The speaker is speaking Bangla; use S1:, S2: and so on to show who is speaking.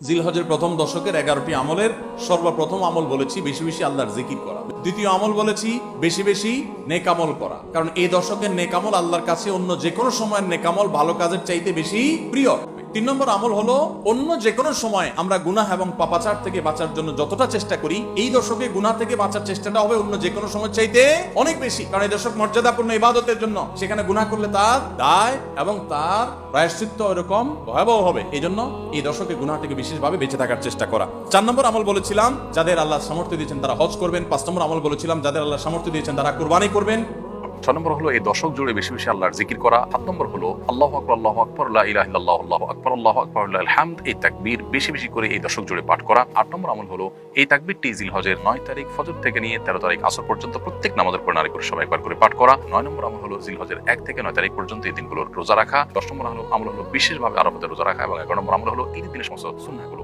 S1: জিলহজের প্রথম দশকের 11টি আমলের সর্বপ্রথম আমল বলেছি বেশি বেশি আল্লাহর জিকির করা। দ্বিতীয় আমল বলেছি বেশি বেশি নেকামল করা, কারণ এই দশকের নেকামল আল্লাহর কাছে অন্য যে কোনো সময়ের নেকামল ভালো কাজের চাইতে বেশি প্রিয়। 3 নম্বর আমল হলো অন্য যে কোনো সময় আমরা গুনাহ এবং পাপাচার থেকে বাঁচার জন্য যতটা চেষ্টা করি, এই দশকে গুনাহ থেকে বাঁচার চেষ্টাটা হবে অন্য যে কোনো সময় চাইতে অনেক বেশি, কারণ এই দশক মর্যাদাপূর্ণ ইবাদতের জন্য। সেখানে গুনাহ করলে তার দায় এবং তার প্রায়শ্চিত্ত এরকম ভয়াবহ হবে। এই জন্য এই দশকে গুনাহ থেকে বিশেষভাবে বেঁচে থাকার চেষ্টা করা। 4 নম্বর আমল বলেছিলাম যাদের আল্লাহ সামর্থ্য দিয়েছেন তারা হজ করবেন। 5 নম্বর আমল বলেছিলাম যাদের আল্লাহ সামর্থ্য দিয়েছেন তারা কুরবানি করবেন।
S2: 6 নম্বর হলো এই দশক জুড়ে বেশি বেশি আল্লাহর জিকির করা। 7 নম্বর হলো আল্লাহু আকবার, আল্লাহু আকবার, লা ইলাহা ইল্লাল্লাহ, আল্লাহু আকবার, আল্লাহু আকবার, লিল হামদ, এই তাকবীর বেশি বেশি করে এই দশক জুড়ে পাঠ করা। 8 নম্বর আমল হলো এই তাকবীরটি জিলহজের 9 তারিখ ফজর থেকে নিয়ে 13 তারিখ আসর পর্যন্ত প্রত্যেক নামাজের পর নারী পুরুষ সবাই একবার করে পাঠ করা। 9 নম্বর আমল হলো জিলহজের 1 থেকে 9 তারিখ পর্যন্ত এই দিনগুলোর রোজা রাখা। 10 নম্বর আমল হলো বিশেষভাবে আরাফাতের রোজা রাখা এবং 11 নম্বর আমল হলো ঈদের দিনের সমস্ত সুন্নাহগুলো